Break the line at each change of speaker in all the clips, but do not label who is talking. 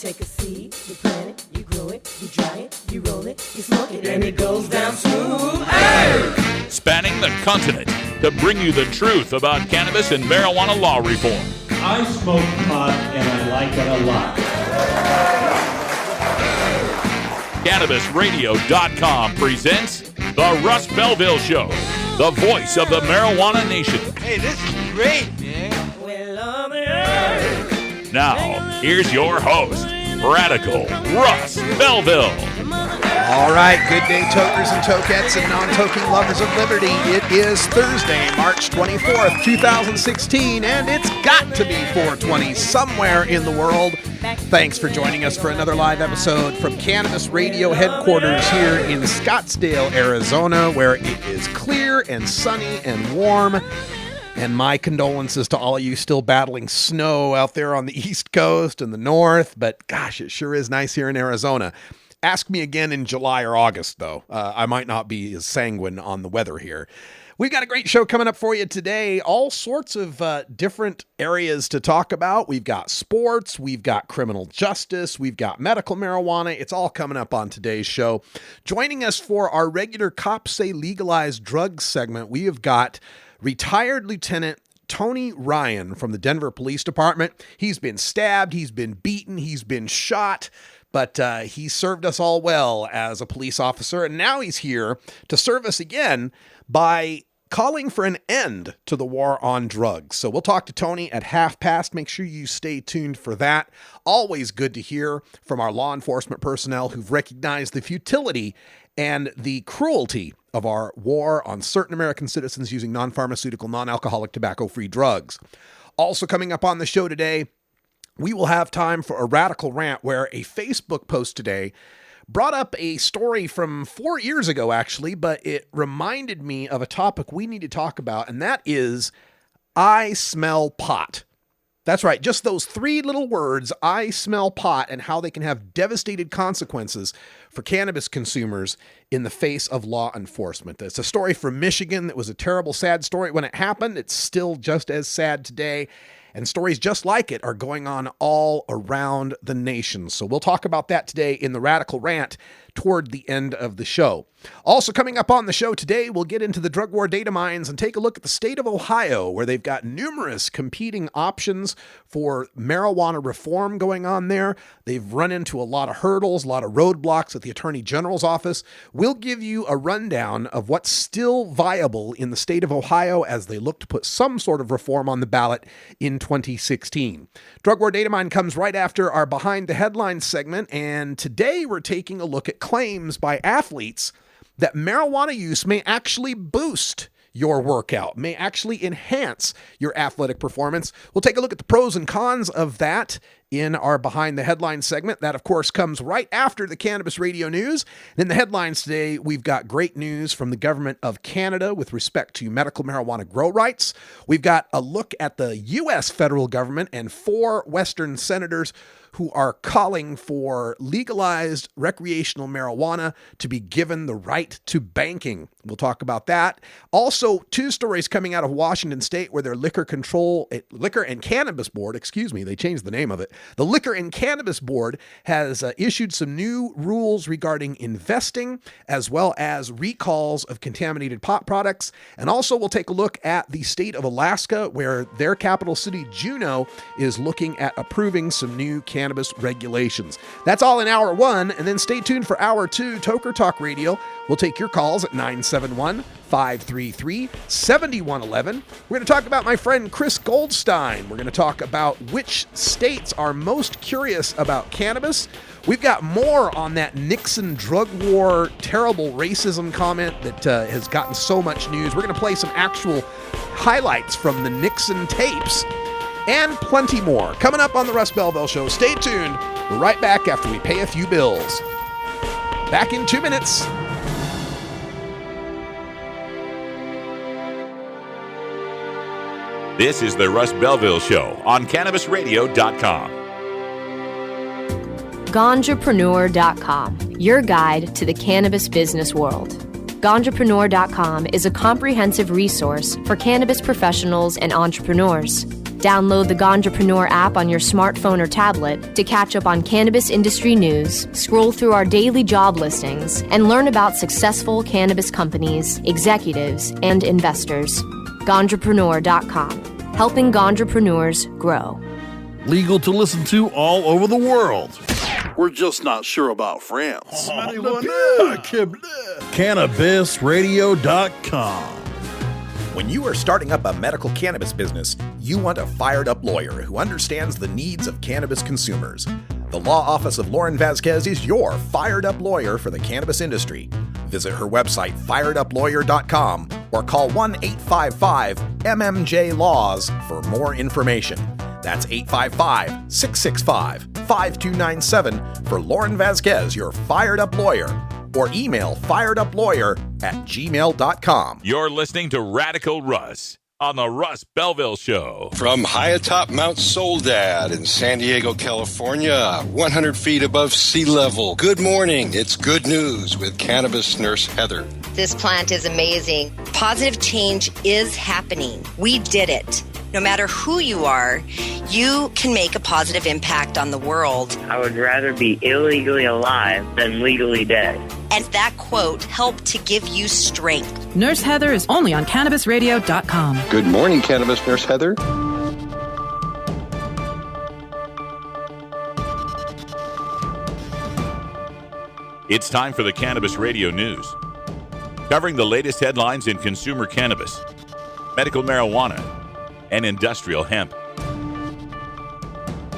take a seed, you plant it, you grow it, you dry it, you roll it, you smoke it, and it goes down smooth. Hey!
Spanning the continent to bring you the truth about cannabis and marijuana law reform.
I smoke pot and I like it a lot.
CannabisRadio.com presents The Russ Belville Show, the voice of the marijuana nation.
Hey, this is great, man.
Now, here's your host, Radical Russ Belville.
All right, good day, tokers and tokettes and non-toking lovers of liberty. It is Thursday, March 24th, 2016, and it's got to be 420 somewhere in the world. Thanks for joining us for another live episode from Cannabis Radio headquarters here in Scottsdale, Arizona, where it is clear and sunny and warm. And my condolences to all of you still battling snow out there on the East Coast and the North. But gosh, it sure is nice here in Arizona. Ask me again in July or August, though. I might not be as sanguine on the weather here. We've got a great show coming up for you today. All sorts of different areas to talk about. We've got sports, we've got criminal justice, we've got medical marijuana. It's all coming up on today's show. Joining us for our regular Cops Say Legalized Drugs segment, we have got retired Lieutenant Tony Ryan from the Denver Police Department. He's been stabbed, he's been beaten, he's been shot, but he served us all well as a police officer, and now he's here to serve us again by calling for an end to the war on drugs. So we'll talk to Tony at 1:30. Make sure you stay tuned for that. Always good to hear from our law enforcement personnel who've recognized the futility and the cruelty of our war on certain American citizens using non-pharmaceutical, non-alcoholic, tobacco-free drugs. Also coming up on the show today, we will have time for a radical rant where a Facebook post today brought up a story from 4 years ago, actually, but it reminded me of a topic we need to talk about, and that is I smell pot. That's right, just those three little words, I smell pot, and how they can have devastating consequences for cannabis consumers in the face of law enforcement. It's a story from Michigan that was a terrible, sad story when it happened. It's still just as sad today. And stories just like it are going on all around the nation. So we'll talk about that today in the Radical Rant toward the end of the show. Also coming up on the show today, we'll get into the drug war data mines and take a look at the state of Ohio, where they've got numerous competing options for marijuana reform going on there. They've run into a lot of hurdles, a lot of roadblocks at the Attorney General's office. We'll give you a rundown of what's still viable in the state of Ohio as they look to put some sort of reform on the ballot in 2016. Drug War Data Mine comes right after our Behind the Headlines segment, and today we're taking a look at claims by athletes that marijuana use may actually boost your workout, may actually enhance your athletic performance. We'll take a look at the pros and cons of that in our Behind the Headlines segment. That, of course, comes right after the Cannabis Radio News. In the headlines today, we've got great news from the government of Canada with respect to medical marijuana grow rights. We've got a look at the U.S. federal government and 4 Western senators who are calling for legalized recreational marijuana to be given the right to banking. We'll talk about that. Also, 2 stories coming out of Washington State where their Liquor and Cannabis Board, they changed the name of it. The Liquor and Cannabis Board has issued some new rules regarding investing, as well as recalls of contaminated pot products. And also, we'll take a look at the state of Alaska, where their capital city, Juneau, is looking at approving some new cannabis regulations. That's all in hour 1, and then stay tuned for hour 2, Toker Talk Radio. We'll take your calls at 971-533-7111. We're going to talk about my friend Chris Goldstein. We're going to talk about which states are most curious about cannabis. We've got more on that Nixon drug war, terrible racism comment that has gotten so much news. We're going to play some actual highlights from the Nixon tapes and plenty more coming up on the Russ Belville Show. Stay tuned. We're right back after we pay a few bills. Back in 2 minutes.
This is the Russ Belville Show on CannabisRadio.com.
Ganjapreneur.com, your guide to the cannabis business world. Ganjapreneur.com is a comprehensive resource for cannabis professionals and entrepreneurs. Download the Ganjapreneur app on your smartphone or tablet to catch up on cannabis industry news, scroll through our daily job listings, and learn about successful cannabis companies, executives, and investors. Ganjapreneur.com, helping Ganjapreneurs grow.
Legal to listen to all over the world. We're just not sure about France. CannabisRadio.com.
When you are starting up a medical cannabis business, you want a fired-up lawyer who understands the needs of cannabis consumers. The Law Office of Lauren Vasquez is your fired-up lawyer for the cannabis industry. Visit her website, fireduplawyer.com, or call 1-855-MMJ-LAWS for more information. That's 855-665-5297 for Lauren Vasquez, your fired-up lawyer. Or email fireduplawyer@gmail.com.
You're listening to Radical Russ on the Russ Belville Show.
From high atop Mount Soledad in San Diego, California, 100 feet above sea level. Good morning. It's good news with cannabis nurse Heather.
This plant is amazing. Positive change is happening. We did it. No matter who you are, you can make a positive impact on the world.
I would rather be illegally alive than legally dead.
And that quote helped to give you strength.
Nurse Heather is only on CannabisRadio.com.
Good morning, cannabis nurse Heather.
It's time for the Cannabis Radio News, covering the latest headlines in consumer cannabis, medical marijuana, and industrial hemp.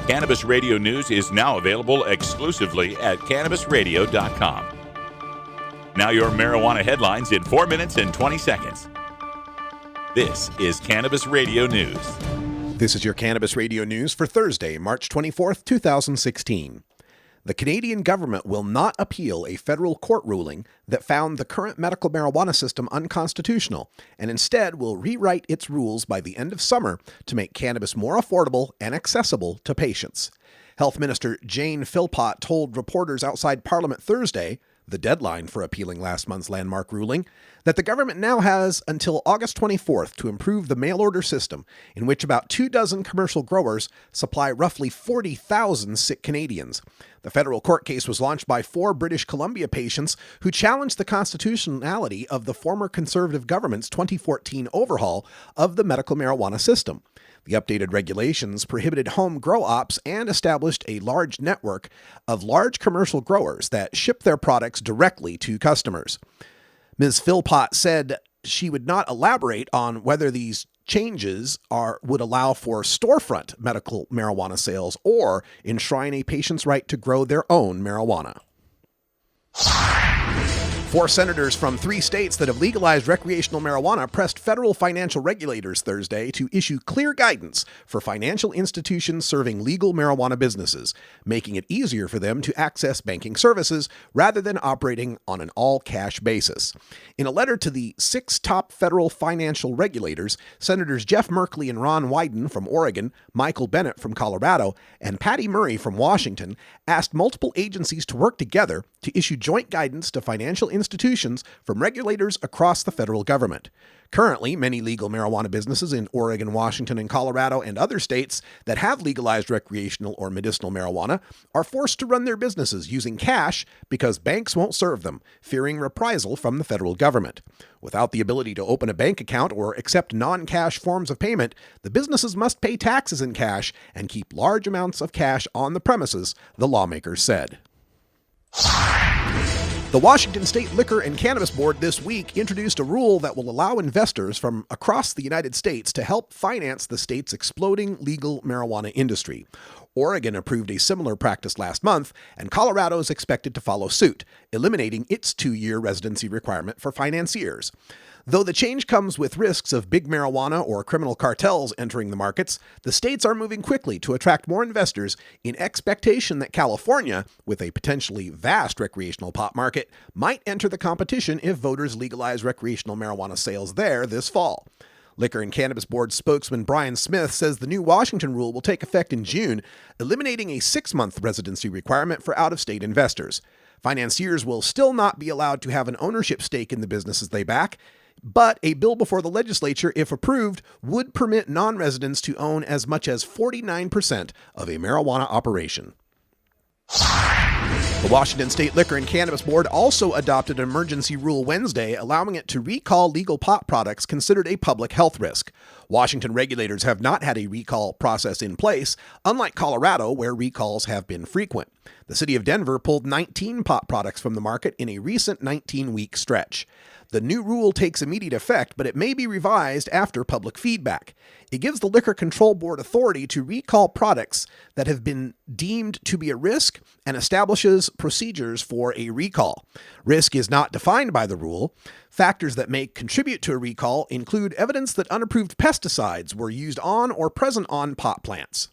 Cannabis Radio News is now available exclusively at CannabisRadio.com. Now your marijuana headlines in 4 minutes and 20 seconds. This is Cannabis Radio News.
This is your Cannabis Radio News for Thursday, March 24th, 2016. The Canadian government will not appeal a federal court ruling that found the current medical marijuana system unconstitutional, and instead will rewrite its rules by the end of summer to make cannabis more affordable and accessible to patients. Health Minister Jane Philpott told reporters outside Parliament Thursday, the deadline for appealing last month's landmark ruling, that the government now has until August 24th to improve the mail-order system, in which about 24 commercial growers supply roughly 40,000 sick Canadians. The federal court case was launched by 4 British Columbia patients who challenged the constitutionality of the former Conservative government's 2014 overhaul of the medical marijuana system. The updated regulations prohibited home grow ops and established a large network of large commercial growers that ship their products directly to customers. Ms. Philpott said she would not elaborate on whether these changes would allow for storefront medical marijuana sales or enshrine a patient's right to grow their own marijuana. 4 senators from 3 states that have legalized recreational marijuana pressed federal financial regulators Thursday to issue clear guidance for financial institutions serving legal marijuana businesses, making it easier for them to access banking services rather than operating on an all-cash basis. In a letter to the 6 top federal financial regulators, Senators Jeff Merkley and Ron Wyden from Oregon, Michael Bennett from Colorado, and Patty Murray from Washington asked multiple agencies to work together to issue joint guidance to financial institutions from regulators across the federal government. Currently, many legal marijuana businesses in Oregon, Washington, and Colorado and other states that have legalized recreational or medicinal marijuana are forced to run their businesses using cash because banks won't serve them, fearing reprisal from the federal government. Without the ability to open a bank account or accept non-cash forms of payment, the businesses must pay taxes in cash and keep large amounts of cash on the premises, the lawmakers said. The Washington State Liquor and Cannabis Board this week introduced a rule that will allow investors from across the United States to help finance the state's exploding legal marijuana industry. Oregon approved a similar practice last month, and Colorado is expected to follow suit, eliminating its 2-year residency requirement for financiers. Though the change comes with risks of big marijuana or criminal cartels entering the markets, the states are moving quickly to attract more investors in expectation that California, with a potentially vast recreational pot market, might enter the competition if voters legalize recreational marijuana sales there this fall. Liquor and Cannabis Board spokesman Brian Smith says the new Washington rule will take effect in June, eliminating a 6-month residency requirement for out-of-state investors. Financiers will still not be allowed to have an ownership stake in the businesses they back. But a bill before the legislature, if approved, would permit non-residents to own as much as 49% of a marijuana operation. The Washington State Liquor and Cannabis Board also adopted an emergency rule Wednesday, allowing it to recall legal pot products considered a public health risk. Washington regulators have not had a recall process in place, unlike Colorado, where recalls have been frequent. The city of Denver pulled 19 pot products from the market in a recent 19-week stretch. The new rule takes immediate effect, but it may be revised after public feedback. It gives the Liquor Control Board authority to recall products that have been deemed to be a risk and establishes procedures for a recall. Risk is not defined by the rule. Factors that may contribute to a recall include evidence that unapproved pesticides were used on or present on pot plants.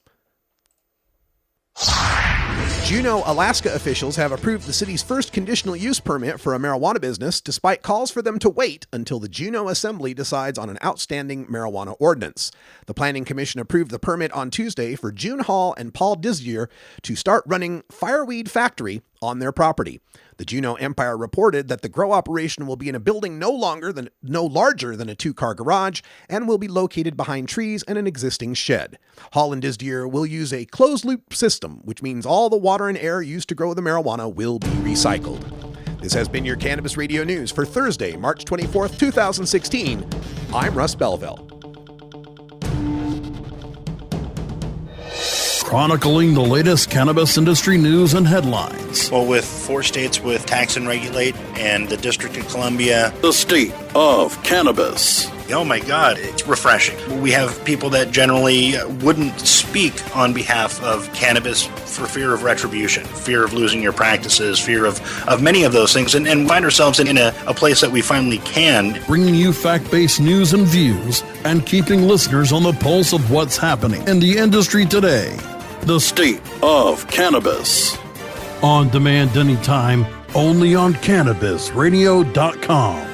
Juneau, Alaska officials have approved the city's first conditional use permit for a marijuana business, despite calls for them to wait until the Juneau Assembly decides on an outstanding marijuana ordinance. The Planning Commission approved the permit on Tuesday for June Hall and Paul Dizier to start running Fireweed Factory on their property. The Juneau Empire reported that the grow operation will be in a building no larger than a two-car garage and will be located behind trees and an existing shed. Hall and Dizier will use a closed-loop system, which means all the water and air used to grow the marijuana will be recycled. This has been your Cannabis Radio News for Thursday, March 24th, 2016. I'm Russ Belville.
Chronicling the latest cannabis industry news and headlines.
Well, with 4 states with tax and regulate and the District of Columbia.
The state of cannabis.
Oh my God, it's refreshing. We have people that generally wouldn't speak on behalf of cannabis for fear of retribution, fear of losing your practices, fear of many of those things, and find ourselves in a place that we finally can.
Bringing you fact-based news and views and keeping listeners on the pulse of what's happening in the industry today. The state of cannabis. On demand anytime, only on CannabisRadio.com.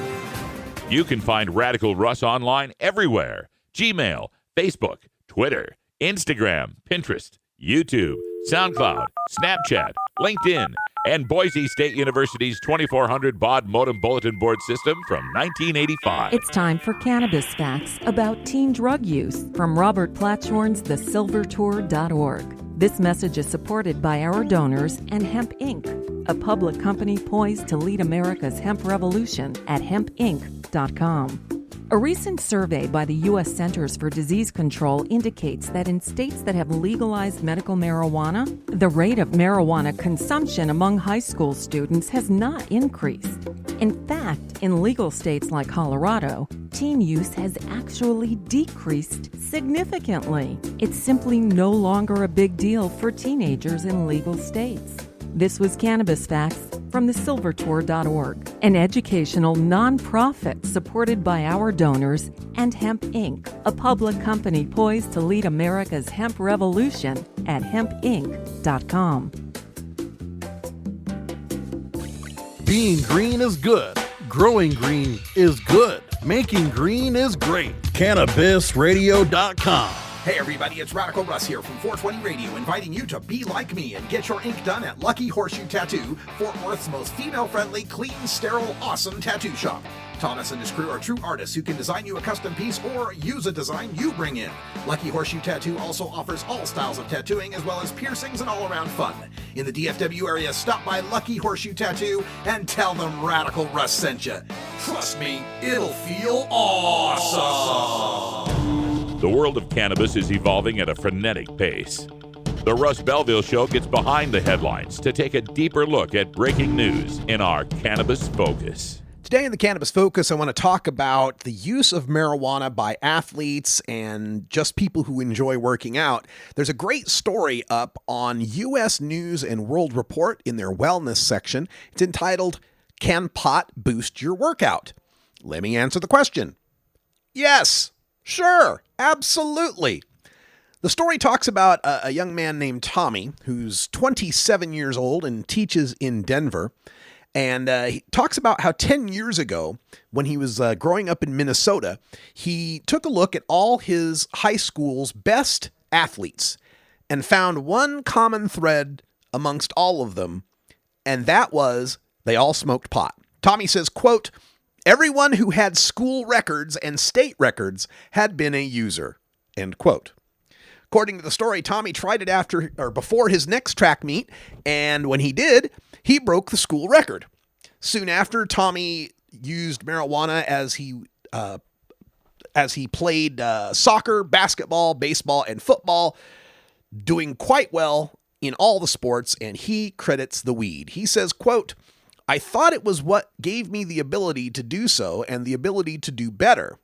You can find Radical Russ online everywhere. Gmail, Facebook, Twitter, Instagram, Pinterest, YouTube, SoundCloud, Snapchat, LinkedIn, and Boise State University's 2400 baud modem bulletin board system from 1985.
It's time for Cannabis Facts about teen drug use from Robert Platshorn's thesilvertour.org. This message is supported by our donors and Hemp Inc., a public company poised to lead America's hemp revolution at hempinc.com. A recent survey by the U.S. Centers for Disease Control indicates that in states that have legalized medical marijuana, the rate of marijuana consumption among high school students has not increased. In fact, in legal states like Colorado, teen use has actually decreased significantly. It's simply no longer a big deal for teenagers in legal states. This was Cannabis Facts from thesilvertour.org, an educational nonprofit supported by our donors and Hemp Inc., a public company poised to lead America's hemp revolution at hempinc.com.
Being green is good. Growing green is good. Making green is great. CannabisRadio.com.
Hey everybody, it's Radical Russ here from 420 Radio, inviting you to be like me and get your ink done at Lucky Horseshoe Tattoo, Fort Worth's most female-friendly, clean, sterile, awesome tattoo shop. Thomas and his crew are true artists who can design you a custom piece or use a design you bring in. Lucky Horseshoe Tattoo also offers all styles of tattooing as well as piercings and all-around fun. In the DFW area, stop by Lucky Horseshoe Tattoo and tell them Radical Russ sent you. Trust me, it'll feel awesome.
The world of cannabis is evolving at a frenetic pace. The Russ Belville Show gets behind the headlines to take a deeper look at breaking news in our Cannabis Focus.
Today in the Cannabis Focus, I want to talk about the use of marijuana by athletes and just people who enjoy working out. There's a great story up on U.S. News and World Report in their wellness section. It's entitled, "Can Pot Boost Your Workout?" Let me answer the question. Yes, sure, absolutely. The story talks about a young man named Tommy who's 27 years old and teaches in Denver. And he talks about how 10 years ago, when he was growing up in Minnesota, he took a look at all his high school's best athletes and found one common thread amongst all of them, and that was they all smoked pot. Tommy says, quote, Everyone who had school records and state records had been a user, end quote. According to the story, Tommy tried it after or before his next track meet, and when he did, he broke the school record. Soon after, Tommy used marijuana as he played soccer, basketball, baseball, and football, doing quite well in all the sports, and he credits the weed. He says, quote, "I thought it was what gave me the ability to do so and the ability to do better.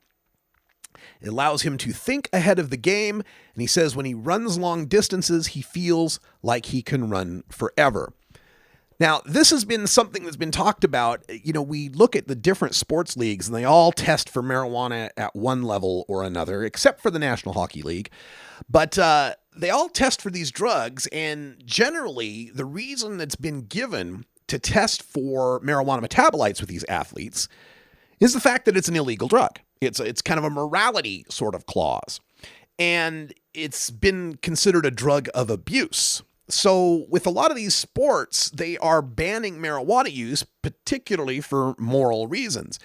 It allows him to think ahead of the game, and he says when he runs long distances, he feels like he can run forever." Now, this has been something that's been talked about. You know, we look at the different sports leagues, and they all test for marijuana at one level or another, except for the National Hockey League. But they all test for these drugs, and generally, the reason that's been given to test for marijuana metabolites with these athletes is the fact that it's an illegal drug. It's kind of a morality sort of clause, and it's been considered a drug of abuse. So with a lot of these sports, they are banning marijuana use, particularly for moral reasons.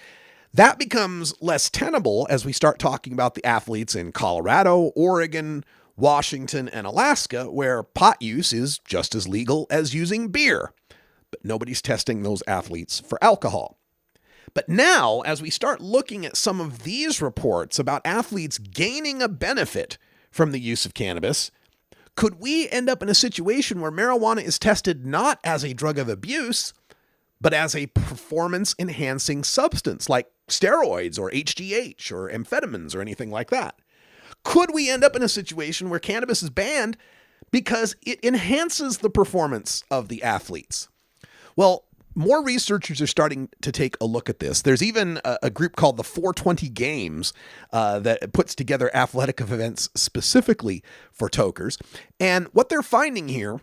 That becomes less tenable as we start talking about the athletes in Colorado, Oregon, Washington, and Alaska, where pot use is just as legal as using beer. But nobody's testing those athletes for alcohol. But now, as we start looking at some of these reports about athletes gaining a benefit from the use of cannabis, could we end up in a situation where marijuana is tested not as a drug of abuse, but as a performance-enhancing substance like steroids or HGH or amphetamines or anything like that? Could we end up in a situation where cannabis is banned because it enhances the performance of the athletes? Well, more researchers are starting to take a look at this. There's even a group called the 420 Games that puts together athletic events specifically for tokers. And what they're finding here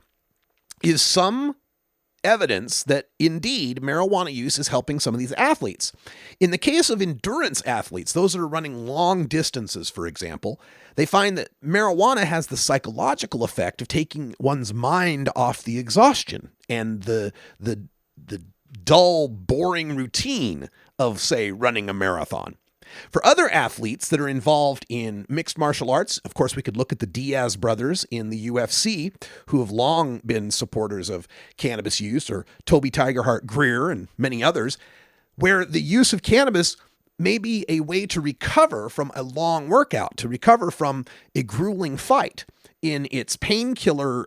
is some evidence that indeed marijuana use is helping some of these athletes. In the case of endurance athletes, those that are running long distances, for example, they find that marijuana has the psychological effect of taking one's mind off the exhaustion and the dull, boring routine of, say, running a marathon. For other athletes that are involved in mixed martial arts, of course, we could look at the Diaz brothers in the UFC, who have long been supporters of cannabis use, or Toby Tigerheart Greer and many others, where the use of cannabis may be a way to recover from a long workout, to recover from a grueling fight in its painkiller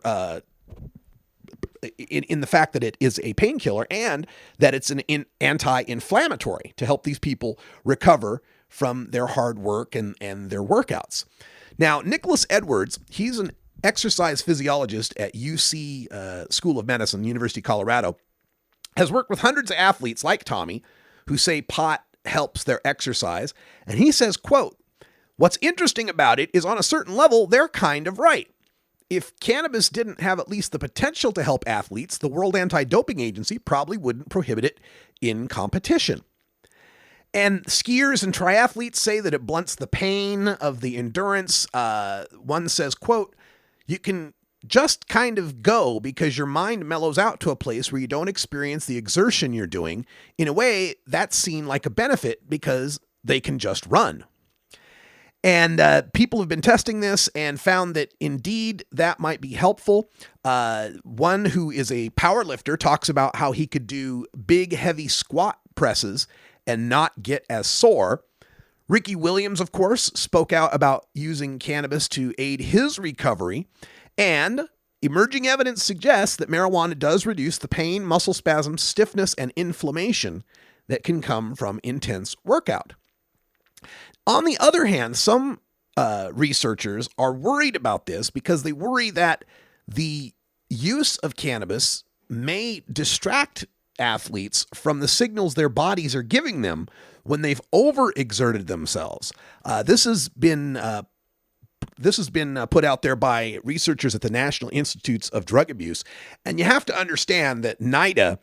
in the fact that it is a painkiller and that it's an anti-inflammatory to help these people recover from their hard work and their workouts. Now, Nicholas Edwards, he's an exercise physiologist at UC School of Medicine, University of Colorado, has worked with hundreds of athletes like Tommy who say pot helps their exercise. And he says, quote, "What's interesting about it is on a certain level, they're kind of right. If cannabis didn't have at least the potential to help athletes, the World Anti-Doping Agency probably wouldn't prohibit it in competition." And skiers and triathletes say that it blunts the pain of the endurance. One says, quote, "You can just kind of go because your mind mellows out to a place where you don't experience the exertion you're doing. In a way, that's seen like a benefit because they can just run." And people have been testing this and found that indeed that might be helpful. One who is a power lifter talks about how he could do big, heavy squat presses and not get as sore. Ricky Williams, of course, spoke out about using cannabis to aid his recovery. And emerging evidence suggests that marijuana does reduce the pain, muscle spasms, stiffness, and inflammation that can come from intense workout. On the other hand, some researchers are worried about this because they worry that the use of cannabis may distract athletes from the signals their bodies are giving them when they've overexerted themselves. This has been put out there by researchers at the National Institutes of Drug Abuse. And you have to understand that NIDA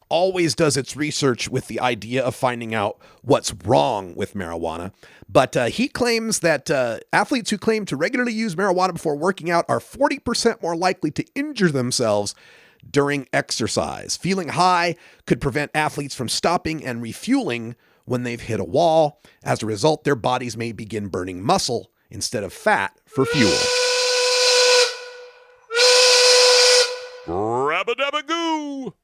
always does its research with the idea of finding out what's wrong with marijuana. But he claims that athletes who claim to regularly use marijuana before working out are 40% more likely to injure themselves during exercise. Feeling high could prevent athletes from stopping and refueling when they've hit a wall. As a result, their bodies may begin burning muscle instead of fat for fuel.
Rabba-dabba-goo!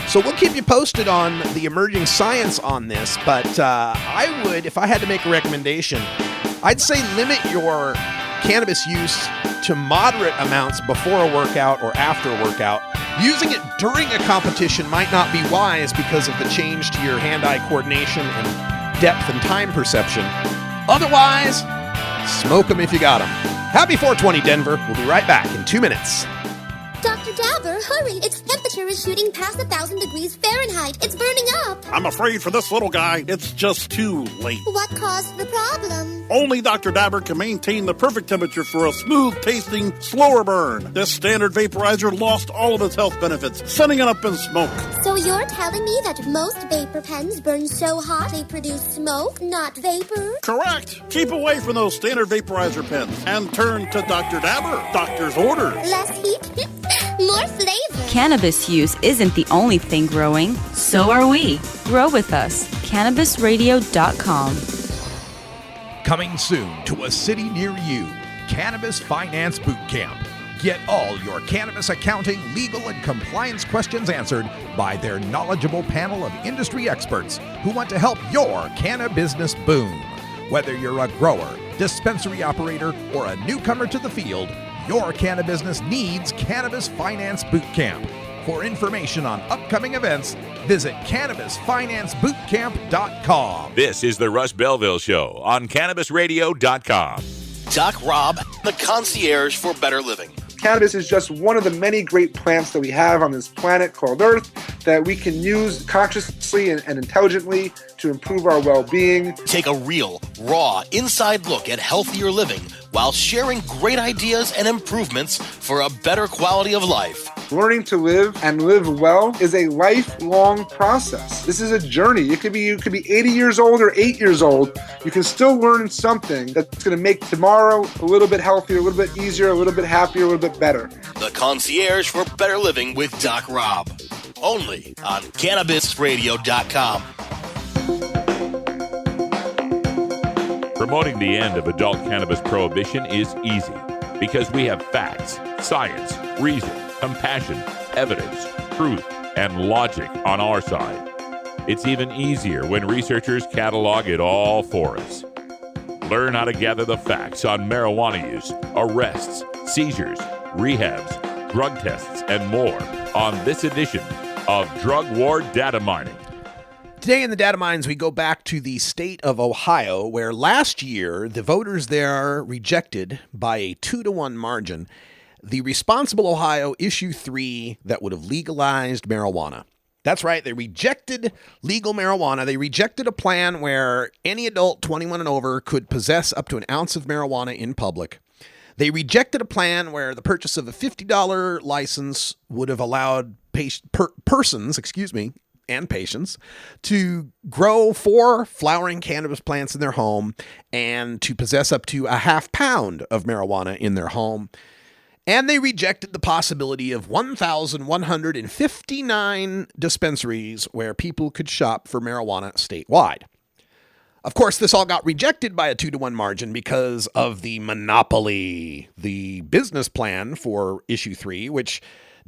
So we'll keep you posted on the emerging science on this, but I would, if I had to make a recommendation, I'd say limit your cannabis use to moderate amounts before a workout or after a workout. Using it during a competition might not be wise because of the change to your hand-eye coordination and depth and time perception. Otherwise, smoke them if you got them. Happy 420, Denver. We'll be right back in 2 minutes.
Dr. Dabber, hurry! Its temperature is shooting past 1,000 degrees Fahrenheit. It's burning up.
I'm afraid for this little guy, it's just too late.
What caused the problem?
Only Dr. Dabber can maintain the perfect temperature for a smooth-tasting, slower burn. This standard vaporizer lost all of its health benefits, sending it up in smoke.
So you're telling me that most vapor pens burn so hot they produce smoke, not vapor?
Correct. Keep away from those standard vaporizer pens and turn to Dr. Dabber. Doctor's orders.
Less heat, more flavor.
Cannabis use isn't the only thing growing. So are we. Grow with us. CannabisRadio.com.
Coming soon to a city near you, Cannabis Finance Boot Camp. Get all your cannabis accounting, legal, and compliance questions answered by their knowledgeable panel of industry experts who want to help your cannabis boom. Whether you're a grower, dispensary operator, or a newcomer to the field, your cannabis needs Cannabis Finance Boot Camp. For information on upcoming events, visit CannabisFinanceBootCamp.com.
This is the Russ Belville Show on CannabisRadio.com.
Doc Rob, the concierge for better living.
Cannabis is just one of the many great plants that we have on this planet called Earth that we can use consciously and intelligently to improve our well-being.
Take a real, raw, inside look at healthier living while sharing great ideas and improvements for a better quality of life.
Learning to live and live well is a lifelong process. This is a journey. You could be 80 years old or 8 years old. You can still learn something that's going to make tomorrow a little bit healthier, a little bit easier, a little bit happier, a little bit better.
The concierge for better living with Doc Rob. Only on CannabisRadio.com.
Promoting the end of adult cannabis prohibition is easy because we have facts, science, reason, compassion, evidence, truth, and logic on our side. It's even easier when researchers catalog it all for us. Learn how to gather the facts on marijuana use, arrests, seizures, rehabs, drug tests, and more on this edition of Drug War Data Mining.
Today in the Data Mines, we go back to the state of Ohio, where last year the voters there rejected by a 2-to-1 margin the Responsible Ohio Issue 3 that would have legalized marijuana. That's right, they rejected legal marijuana. They rejected a plan where any adult 21 and over could possess up to an ounce of marijuana in public. They rejected a plan where the purchase of a $50 license would have allowed persons and patients to grow 4 flowering cannabis plants in their home and to possess up to a half pound of marijuana in their home. And they rejected the possibility of 1,159 dispensaries where people could shop for marijuana statewide. Of course, this all got rejected by a 2-to-1 margin because of the monopoly, the business plan for Issue 3, which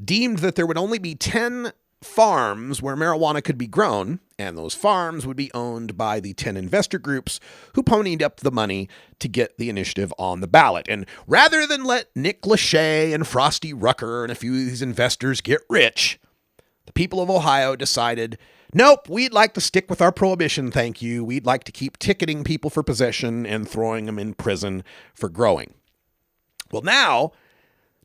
deemed that there would only be 10 farms where marijuana could be grown, and those farms would be owned by the 10 investor groups who ponied up the money to get the initiative on the ballot. And rather than let Nick Lachey and Frosty Rucker and a few of these investors get rich, the people of Ohio decided, nope, we'd like to stick with our prohibition, thank you. We'd like to keep ticketing people for possession and throwing them in prison for growing. Well, now,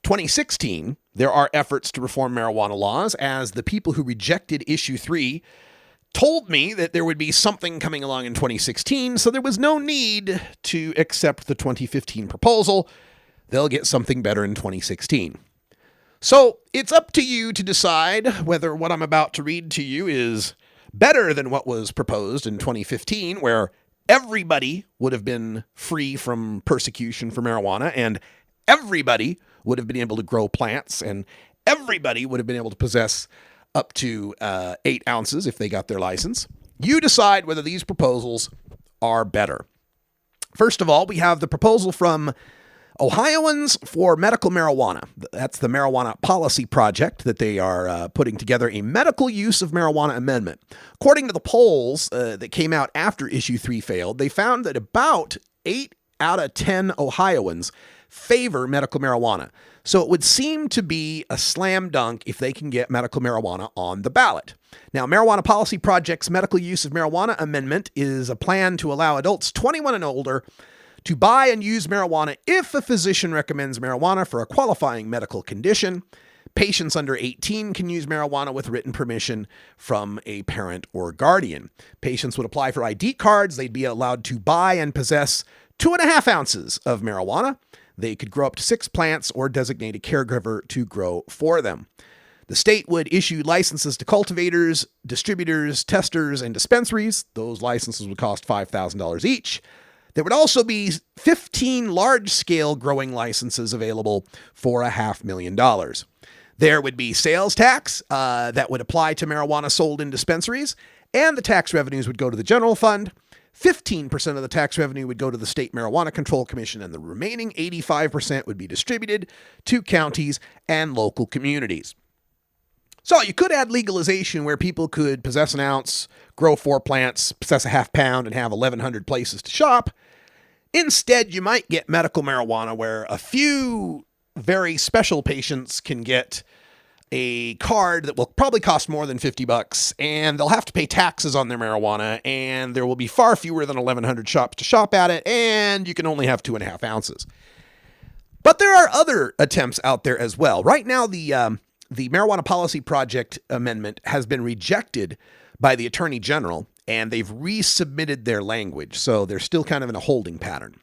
2016, there are efforts to reform marijuana laws as the people who rejected Issue 3 told me that there would be something coming along in 2016, so there was no need to accept the 2015 proposal. They'll get something better in 2016. So it's up to you to decide whether what I'm about to read to you is better than what was proposed in 2015, where everybody would have been free from persecution for marijuana and everybody would have been able to grow plants, and everybody would have been able to possess up to 8 ounces if they got their license. You decide whether these proposals are better. First of all, we have the proposal from Ohioans for medical marijuana. That's the Marijuana Policy Project that they are putting together a medical use of marijuana amendment. According to the polls that came out after Issue 3 failed, they found that about 8 out of 10 Ohioans favor medical marijuana. So it would seem to be a slam dunk if they can get medical marijuana on the ballot. Now, Marijuana Policy Project's medical use of marijuana amendment is a plan to allow adults 21 and older to buy and use marijuana if a physician recommends marijuana for a qualifying medical condition. Patients under 18 can use marijuana with written permission from a parent or guardian. Patients would apply for ID cards. They'd be allowed to buy and possess 2.5 ounces of marijuana. They could grow up to 6 plants or designate a caregiver to grow for them. The state would issue licenses to cultivators, distributors, testers, and dispensaries. Those licenses would cost $5,000 each. There would also be 15 large-scale growing licenses available for $500,000. There would be sales tax that would apply to marijuana sold in dispensaries, and the tax revenues would go to the general fund. 15% of the tax revenue would go to the State Marijuana Control Commission, and the remaining 85% would be distributed to counties and local communities. So you could add legalization where people could possess an ounce, grow 4 plants, possess a half pound, and have 1,100 places to shop. Instead, you might get medical marijuana where a few very special patients can get a card that will probably cost more than $50, and they'll have to pay taxes on their marijuana, and there will be far fewer than 1,100 shops to shop at it, and you can only have 2.5 ounces. But there are other attempts out there as well. Right now, the Marijuana Policy Project amendment has been rejected by the Attorney General, and they've resubmitted their language, so they're still kind of in a holding pattern.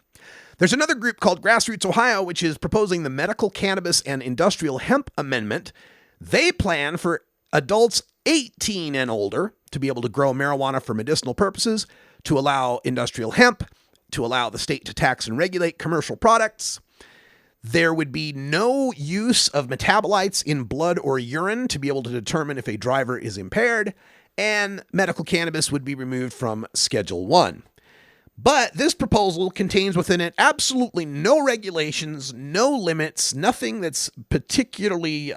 There's another group called Grassroots Ohio, which is proposing the Medical Cannabis and Industrial Hemp Amendment. They plan for adults 18 and older to be able to grow marijuana for medicinal purposes, to allow industrial hemp, to allow the state to tax and regulate commercial products. There would be no use of metabolites in blood or urine to be able to determine if a driver is impaired, and medical cannabis would be removed from Schedule 1. But this proposal contains within it absolutely no regulations, no limits, nothing that's particularly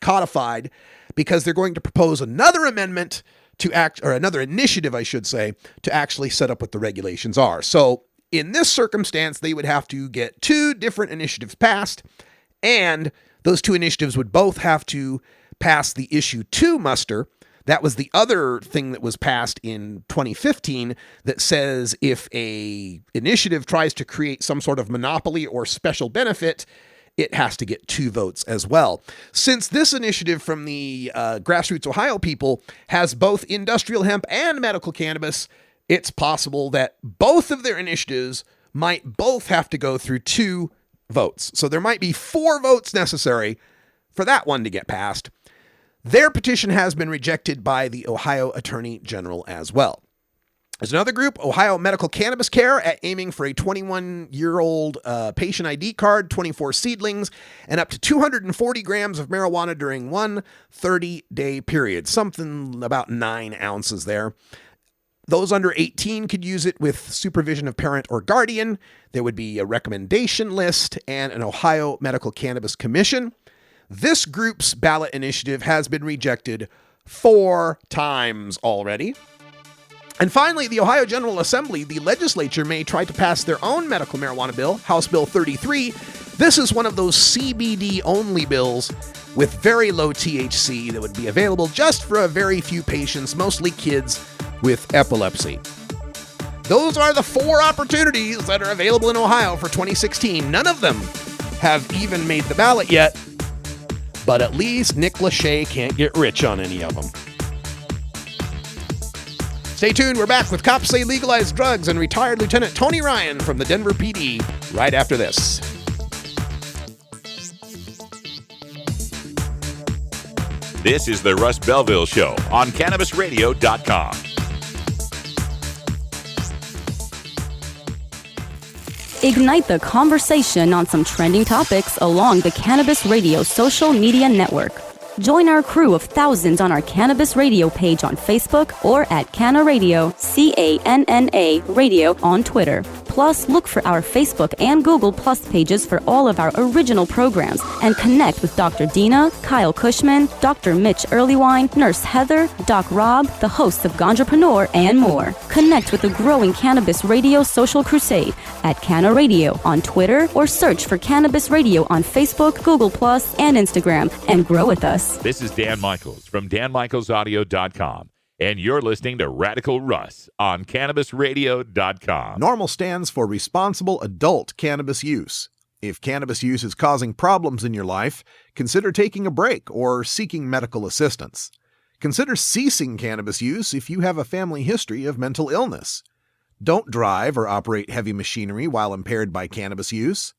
codified, because they're going to propose another amendment or another initiative, I should say, to actually set up what the regulations are. So in this circumstance, they would have to get 2 different initiatives passed, and those 2 initiatives would both have to pass the Issue 2 muster. That was the other thing that was passed in 2015 that says if a initiative tries to create some sort of monopoly or special benefit, it has to get 2 votes as well. Since this initiative from the Grassroots Ohio people has both industrial hemp and medical cannabis, it's possible that both of their initiatives might both have to go through 2 votes. So there might be 4 votes necessary for that one to get passed. Their petition has been rejected by the Ohio Attorney General as well. There's another group, Ohio Medical Cannabis Care, aiming for a 21-year-old patient ID card, 24 seedlings, and up to 240 grams of marijuana during one 30-day period. Something about 9 ounces there. Those under 18 could use it with supervision of parent or guardian. There would be a recommendation list and an Ohio Medical Cannabis Commission. This group's ballot initiative has been rejected 4 times already. And finally, the Ohio General Assembly, the legislature, may try to pass their own medical marijuana bill, House Bill 33. This is one of those CBD-only bills with very low THC that would be available just for a very few patients, mostly kids with epilepsy. Those are the 4 opportunities that are available in Ohio for 2016. None of them have even made the ballot yet. But at least Nick Lachey can't get rich on any of them. Stay tuned. We're back with Cops Say Legalize Drugs and retired Lieutenant Tony Ryan from the Denver PD right after this.
This is the Russ Belville Show on CannabisRadio.com.
Ignite the conversation on some trending topics along the Cannabis Radio social media network. Join our crew of thousands on our Cannabis Radio page on Facebook or at Canna Radio, CANNA Radio on Twitter. Plus, look for our Facebook and Google Plus pages for all of our original programs and connect with Dr. Dina, Kyle Cushman, Dr. Mitch Earlywine, Nurse Heather, Doc Rob, the hosts of Ganjapreneur, and more. Connect with the growing Cannabis Radio social crusade at Canna Radio on Twitter or search for Cannabis Radio on Facebook, Google Plus, and Instagram and grow with us.
This is Dan Michaels from danmichaelsaudio.com. And you're listening to Radical Russ on CannabisRadio.com.
Normal stands for responsible adult cannabis use. If cannabis use is causing problems in your life, consider taking a break or seeking medical assistance. Consider ceasing cannabis use if you have a family history of mental illness. Don't drive or operate heavy machinery while impaired by cannabis use.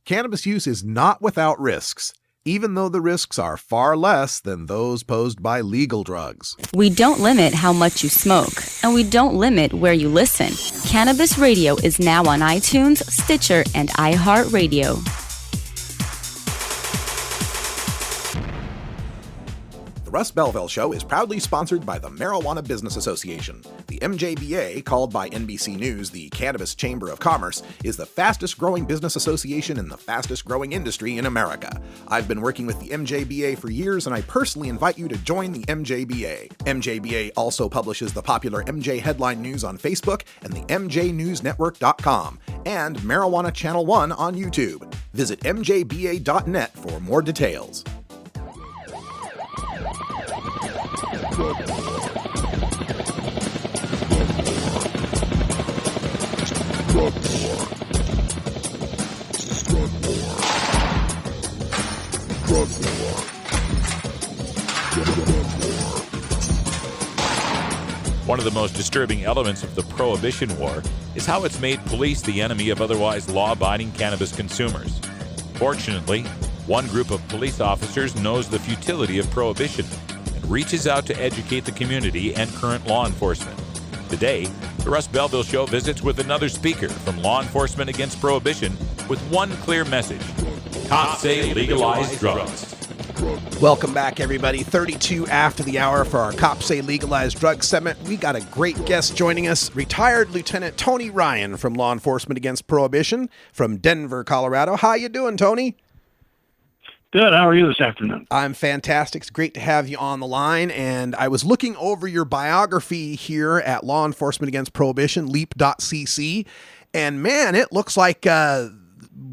Cannabis use is not without risks, even though the risks are far less than those posed by legal drugs.
We don't limit how much you smoke, and we don't limit where you listen. Cannabis Radio is now on iTunes, Stitcher, and iHeartRadio.
The Russ Belville Show is proudly sponsored by the Marijuana Business Association. The MJBA, called by NBC News the Cannabis Chamber of Commerce, is the fastest growing business association in the fastest growing industry in America. I've been working with the MJBA for years, and I personally invite you to join the MJBA. MJBA also publishes the popular MJ Headline News on Facebook and the MJNewsNetwork.com and Marijuana Channel 1 on YouTube. Visit mjba.net for more details.
One of the most disturbing elements of the Prohibition War is how it's made police the enemy of otherwise law-abiding cannabis consumers. Fortunately, one group of police officers knows the futility of prohibition and reaches out to educate the community and current law enforcement. Today, the Russ Belville Show visits with another speaker from Law Enforcement Against Prohibition with one clear message: cops say legalize drugs.
Welcome back, everybody. 32 after the hour for our Cops Say Legalize Drugs segment. We got a great guest joining us, retired Lieutenant Tony Ryan from Law Enforcement Against Prohibition from Denver, Colorado. How you doing, Tony?
Good. How are you this afternoon?
I'm fantastic. It's great to have you on the line. And I was looking over your biography here at Law Enforcement Against Prohibition, leap.cc. And man, it looks like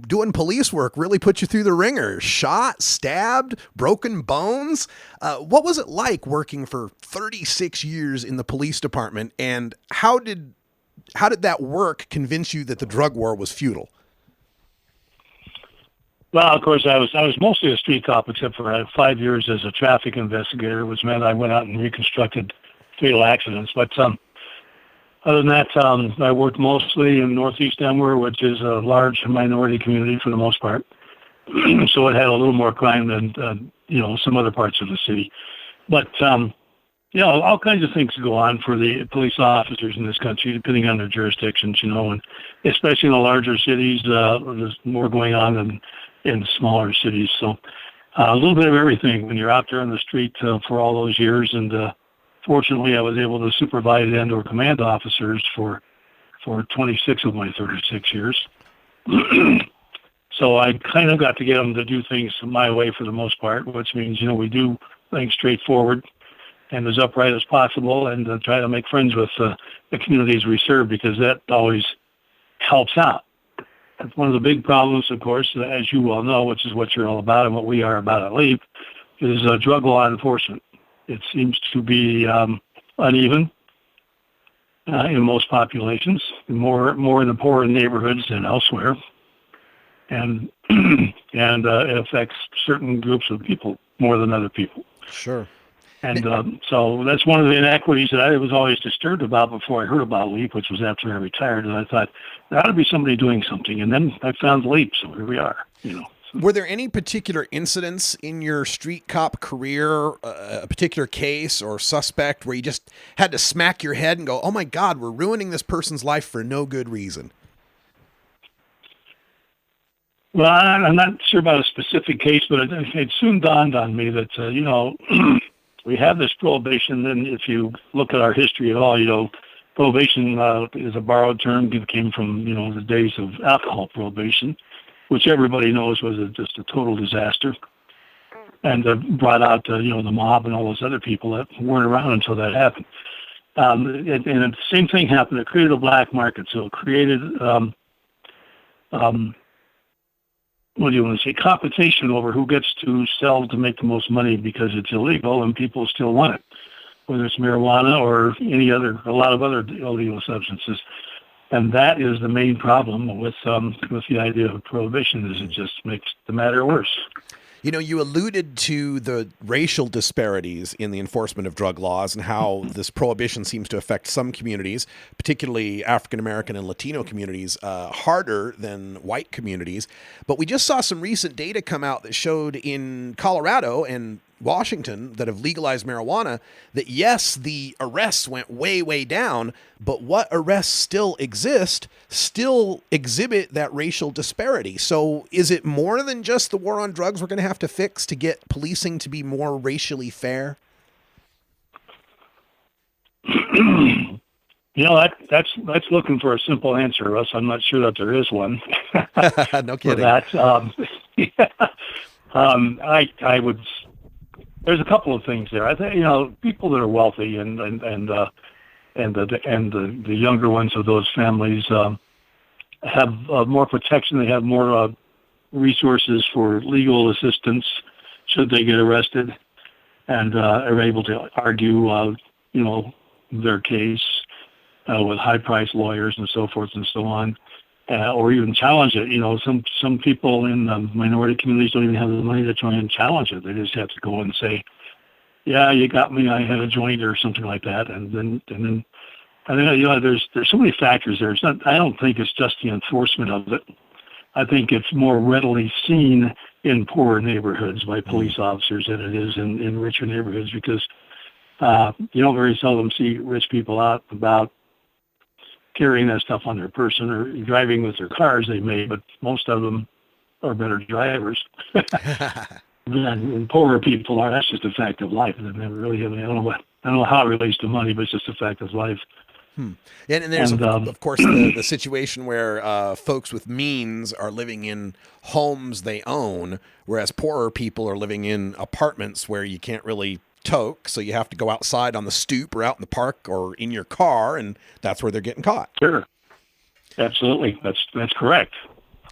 doing police work really put you through the ringer. Shot, stabbed, broken bones. What was it like working for 36 years in the police department? And how did that work convince you that the drug war was futile?
Well, of course, I was mostly a street cop, except for I had 5 years as a traffic investigator, which meant I went out and reconstructed fatal accidents. But other than that, I worked mostly in Northeast Denver, which is a large minority community for the most part. So it had a little more crime than some other parts of the city. But all kinds of things go on for the police officers in this country, depending on their jurisdictions. And especially in the larger cities, there's more going on than in smaller cities. So a little bit of everything when you're out there on the street for all those years. And fortunately, I was able to supervise and/or command officers for 26 of my 36 years. So I kind of got to get them to do things my way for the most part, which means, we do things straightforward and as upright as possible, and try to make friends with the communities we serve, because that always helps out. That's one of the big problems, of course, as you well know, which is what you're all about and what we are about at LEAP, is drug law enforcement. It seems to be uneven in most populations, more in the poorer neighborhoods than elsewhere, and it affects certain groups of people more than other people.
Sure.
And so that's one of the inequities that I was always disturbed about before I heard about LEAP, which was after I retired. And I thought, there ought to be somebody doing something. And then I found LEAP, so here we are.
Were there any particular incidents in your street cop career, a particular case or suspect where you just had to smack your head and go, oh my God, we're ruining this person's life for no good reason?
Well, I'm not sure about a specific case, but it soon dawned on me that, we have this prohibition, and if you look at our history at all, prohibition is a borrowed term. It came from, the days of alcohol prohibition, which everybody knows was just a total disaster, and brought out, the mob and all those other people that weren't around until that happened. And the same thing happened. It created a black market, so it created what do you want to say, competition over who gets to sell to make the most money because it's illegal and people still want it, whether it's marijuana or a lot of other illegal substances. And that is the main problem with the idea of prohibition, is it just makes the matter worse.
You alluded to the racial disparities in the enforcement of drug laws and how this prohibition seems to affect some communities, particularly African American and Latino communities, harder than white communities. But we just saw some recent data come out that showed in Colorado and Washington that have legalized marijuana that, yes, the arrests went way, way down, but what arrests still exist still exhibit that racial disparity. So is it more than just the war on drugs we're going to have to fix to get policing to be more racially fair?
That's looking for a simple answer, Russ. I'm not sure that there is one.
No kidding.
I would. There's a couple of things there. I think people that are wealthy and the younger ones of those families have more protection. They have more resources for legal assistance should they get arrested, and are able to argue their case with high-priced lawyers and so forth and so on. Or even challenge it. Some people in minority communities don't even have the money to try and challenge it. They just have to go and say, "Yeah, you got me. I had a joint," or something like that. And then there's so many factors there. I don't think it's just the enforcement of it. I think it's more readily seen in poorer neighborhoods by police officers than it is in richer neighborhoods, because you don't very seldom see rich people out about carrying that stuff on their person or driving with their cars. They may, but most of them are better drivers. And poorer people are. That's just a fact of life. And they really, I don't know how it relates to money, but it's just a fact of life.
And there's, of course, the situation where folks with means are living in homes they own, whereas poorer people are living in apartments where you can't really toke, so you have to go outside on the stoop or out in the park or in your car, and that's where they're getting caught.
Sure. Absolutely. That's correct.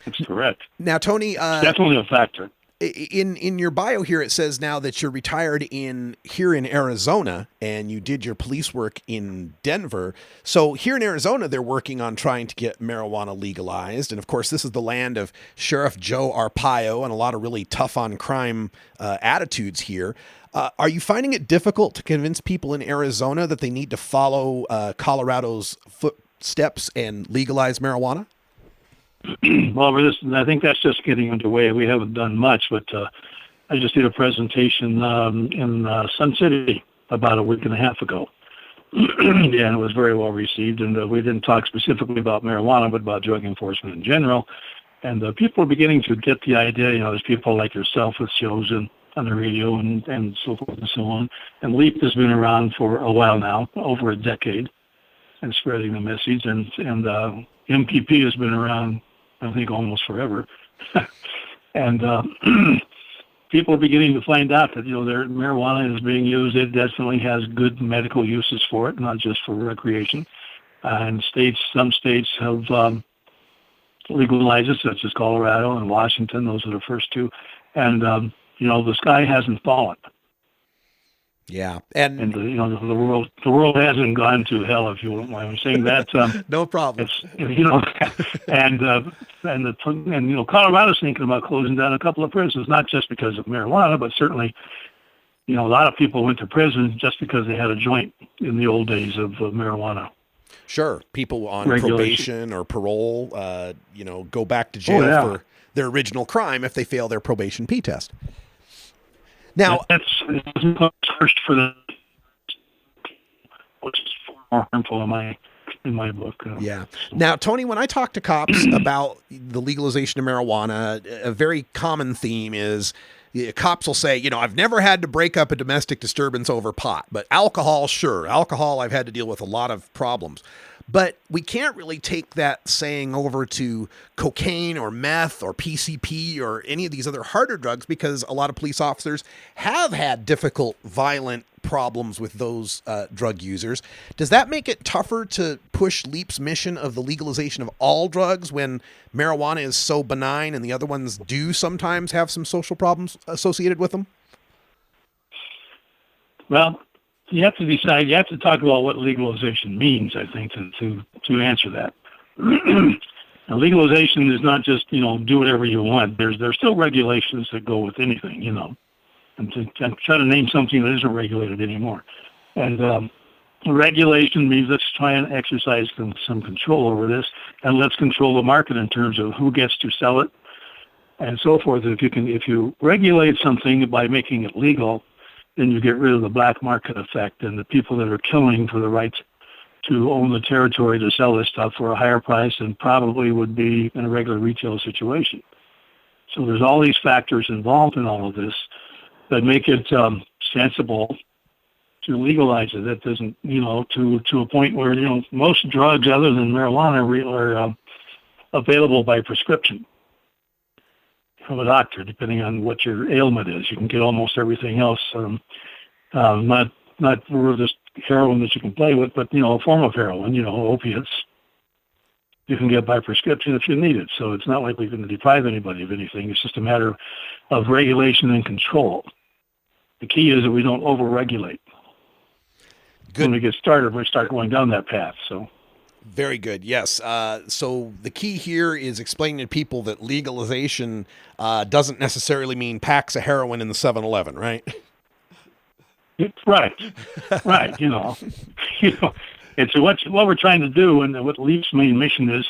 That's correct.
Now, Tony,
it's definitely a factor.
In your bio here, it says now that you're retired here in Arizona, and you did your police work in Denver. So here in Arizona, they're working on trying to get marijuana legalized. And of course, this is the land of Sheriff Joe Arpaio and a lot of really tough on crime attitudes here. Are you finding it difficult to convince people in Arizona that they need to follow Colorado's footsteps and legalize marijuana?
Well, I think that's just getting underway. We haven't done much, but I just did a presentation in Sun City about a week and a half ago. And it was very well received. And we didn't talk specifically about marijuana, but about drug enforcement in general. And people are beginning to get the idea. There's people like yourself with shows on the radio and so forth and so on. And LEAP has been around for a while now, over a decade, and spreading the message. And MPP has been around, I think, almost forever. And people are beginning to find out that, their marijuana is being used. It definitely has good medical uses for it, not just for recreation. And some states have legalized it, such as Colorado and Washington. Those are the first two. And, the sky hasn't fallen.
Yeah,
and the world hasn't gone to hell, if you wouldn't mind saying that.
No problem.
And Colorado's thinking about closing down a couple of prisons, not just because of marijuana, but certainly, a lot of people went to prison just because they had a joint in the old days of marijuana.
Sure, people on probation or parole, go back to jail for their original crime if they fail their probation P test. Now,
that's first for the, which is more harmful in my in my book.
Yeah. Now, Tony, when I talk to cops about the legalization of marijuana, a very common theme is cops will say, I've never had to break up a domestic disturbance over pot, but alcohol, sure. Alcohol, I've had to deal with a lot of problems. But we can't really take that saying over to cocaine or meth or PCP or any of these other harder drugs, because a lot of police officers have had difficult, violent problems with those drug users. Does that make it tougher to push LEAP's mission of the legalization of all drugs when marijuana is so benign and the other ones do sometimes have some social problems associated with them?
Well, you have to decide. You have to talk about what legalization means, I think, to answer that. Now, legalization is not just do whatever you want. There's still regulations that go with anything, and to try to name something that isn't regulated anymore. And regulation means let's try and exercise some control over this, and let's control the market in terms of who gets to sell it, and so forth. If you regulate something by making it legal, then you get rid of the black market effect and the people that are killing for the right to own the territory to sell this stuff for a higher price than probably would be in a regular retail situation. So there's all these factors involved in all of this that make it sensible to legalize it. That doesn't, to a point where, most drugs other than marijuana are available by prescription from a doctor, depending on what your ailment is. You can get almost everything else, not for just heroin that you can play with, but, a form of heroin, opiates, you can get by prescription if you need it. So it's not like we're going to deprive anybody of anything. It's just a matter of regulation and control. The key is that we don't over-regulate.
Good.
When we get started, we start going down that path. So.
Very good. Yes. So the key here is explaining to people that legalization doesn't necessarily mean packs of heroin in the 7-Eleven, right?
Right. Right. It's what we're trying to do, and what LEAP's main mission is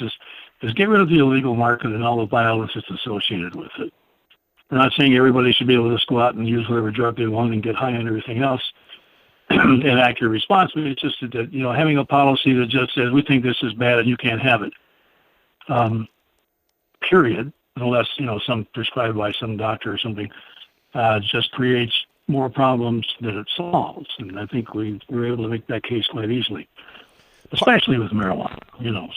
get rid of the illegal market and all the violence that's associated with it. We're not saying everybody should be able to just go out and use whatever drug they want and get high on everything else. An accurate response, but it's just that, having a policy that just says we think this is bad and you can't have it, period, unless some prescribed by some doctor or something, just creates more problems than it solves. And I think we were able to make that case quite easily, especially with marijuana.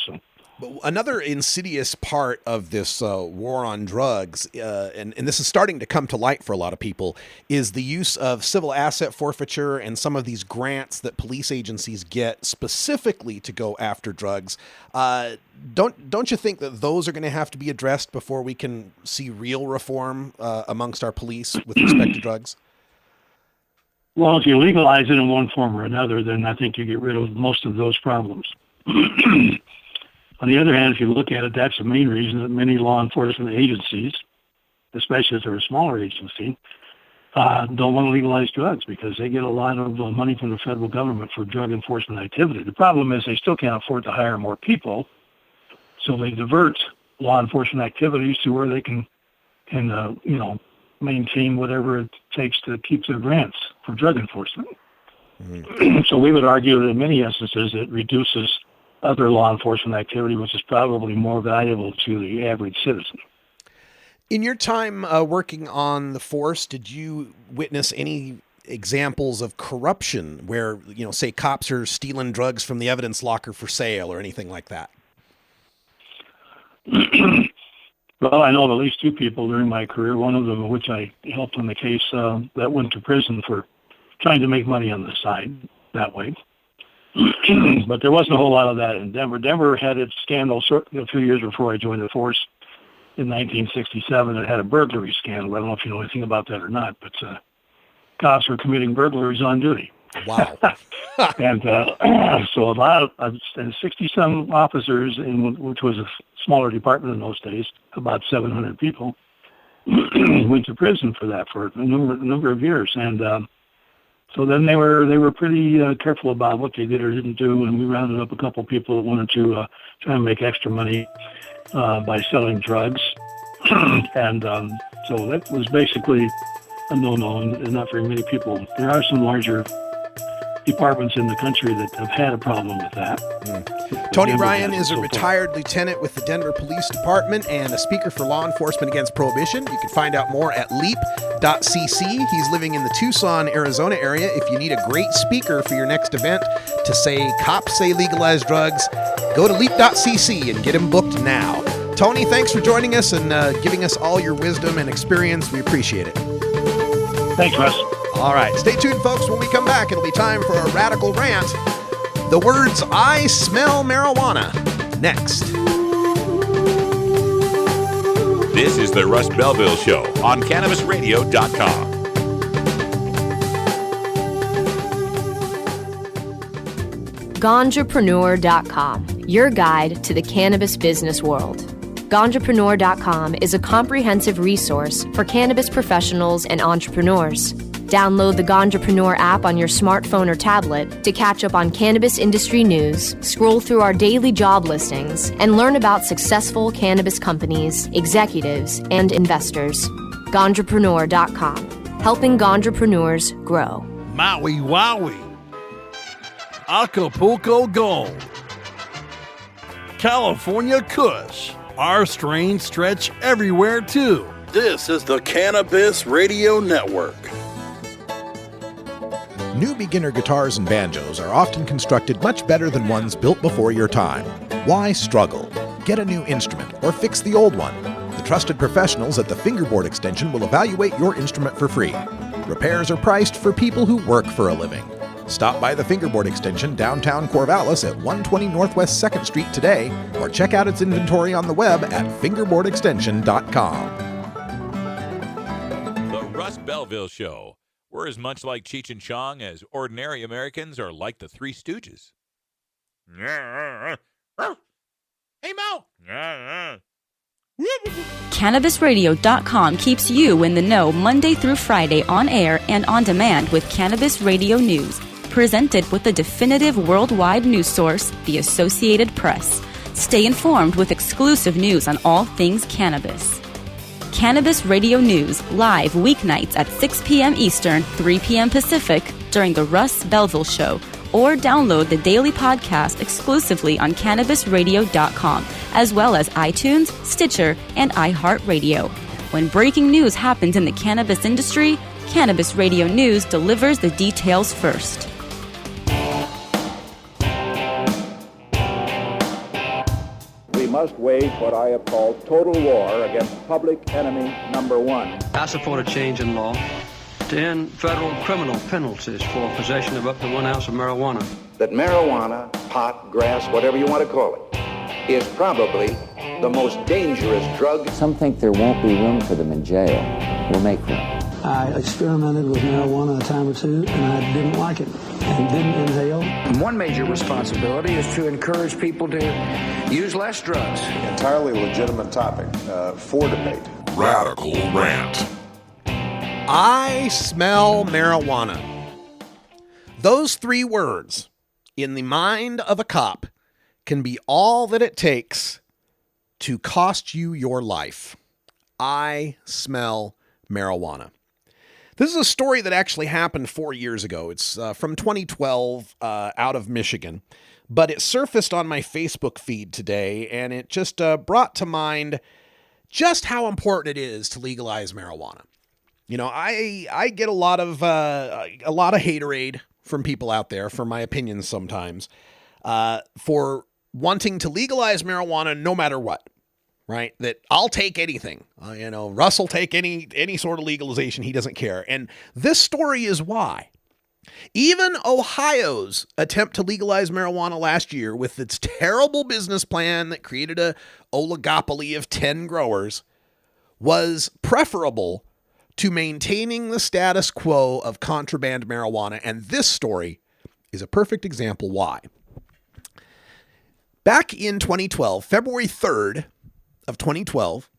So.
But another insidious part of this war on drugs, and this is starting to come to light for a lot of people, is the use of civil asset forfeiture and some of these grants that police agencies get specifically to go after drugs. Don't you think that those are going to have to be addressed before we can see real reform amongst our police with respect to drugs?
Well, if you legalize it in one form or another, then I think you get rid of most of those problems. On the other hand, if you look at it, that's the main reason that many law enforcement agencies, especially if they're a smaller agency, don't want to legalize drugs because they get a lot of money from the federal government for drug enforcement activity. The problem is they still can't afford to hire more people, so they divert law enforcement activities to where they can maintain whatever it takes to keep their grants for drug enforcement. Mm-hmm. So we would argue that in many instances it reduces other law enforcement activity, which is probably more valuable to the average citizen.
In your time working on the force, did you witness any examples of corruption where, say cops are stealing drugs from the evidence locker for sale or anything like that?
Well, I know of at least two people during my career, one of them of which I helped on the case that went to prison for trying to make money on the side that way. But there wasn't a whole lot of that in Denver. Denver had its scandal a few years before I joined the force in 1967. It had a burglary scandal. I don't know if you know anything about that or not, but cops were committing burglaries on duty.
Wow.
And so a lot of 60-some officers, which was a smaller department in those days, about 700 people, went to prison for that for a number of years. And so then they were pretty careful about what they did or didn't do, and we rounded up a couple people that wanted to try and make extra money by selling drugs. And so that was basically a no-no, and not very many people. There are some larger departments in the country that have had a problem with that.
Tony Ryan is a retired lieutenant with the Denver Police Department and a speaker for law enforcement against prohibition. You can find out more at leap.cc. He's living in the Tucson, Arizona area. If you need a great speaker for your next event to say cops say legalize drugs, go to leap.cc and get him booked now. Tony, thanks for joining us and giving us all your wisdom and experience. We appreciate it.
Thanks, Russ.
All right, stay tuned, folks. When we come back, it'll be time for a radical rant. The words, I smell marijuana, next.
This is the Russ Belville Show on CannabisRadio.com.
Ganjapreneur.com, your guide to the cannabis business world. Ganjapreneur.com is a comprehensive resource for cannabis professionals and entrepreneurs. Download the Ganjapreneur app on your smartphone or tablet to catch up on cannabis industry news, scroll through our daily job listings, and learn about successful cannabis companies, executives, and investors. Ganjapreneur.com, helping ganjapreneurs grow.
Maui Wowie. Acapulco Gold. California Kush. Our strains stretch everywhere, too. This is the Cannabis Radio Network.
New beginner guitars and banjos are often constructed much better than ones built before your time. Why struggle? Get a new instrument or fix the old one. The trusted professionals at the Fingerboard Extension will evaluate your instrument for free. Repairs are priced for people who work for a living. Stop by the Fingerboard Extension downtown Corvallis at 120 Northwest 2nd Street today or check out its inventory on the web at fingerboardextension.com.
The Russ Belville Show. We're as much like Cheech and Chong as ordinary Americans are like the Three Stooges. Hey, Mo!
CannabisRadio.com keeps you in the know Monday through Friday on air and on demand with Cannabis Radio News, presented with the definitive worldwide news source, the Associated Press. Stay informed with exclusive news on all things cannabis. Cannabis Radio News, live weeknights at 6 p.m. Eastern, 3 p.m. Pacific, during the Russ Belville Show, or download the daily podcast exclusively on CannabisRadio.com, as well as iTunes, Stitcher, and iHeartRadio. When breaking news happens in the cannabis industry, Cannabis Radio News delivers the details first.
We must wage what I have called total war against public enemy number one.
I support a change in law to end federal criminal penalties for possession of up to 1 ounce of marijuana.
That marijuana, pot, grass, whatever you want to call it, is probably the most dangerous drug.
Some think there won't be room for them in jail. We'll make room.
I experimented with marijuana a time or two, and I didn't like it and didn't inhale.
One major responsibility is to encourage people to use less drugs.
Entirely legitimate topic for debate.
Radical Rant.
I smell marijuana. Those three words in the mind of a cop can be all that it takes to cost you your life. I smell marijuana. This is a story that actually happened 4 years ago. It's from 2012 out of Michigan, but it surfaced on my Facebook feed today, and it just brought to mind just how important it is to legalize marijuana. You know, I get a lot of haterade from people out there for my opinions sometimes for wanting to legalize marijuana no matter what. Right? That I'll take anything. Russ will take any sort of legalization. He doesn't care. And this story is why. Even Ohio's attempt to legalize marijuana last year with its terrible business plan that created a oligopoly of 10 growers was preferable to maintaining the status quo of contraband marijuana. And this story is a perfect example why. Back in 2012, February 3rd, of 2012,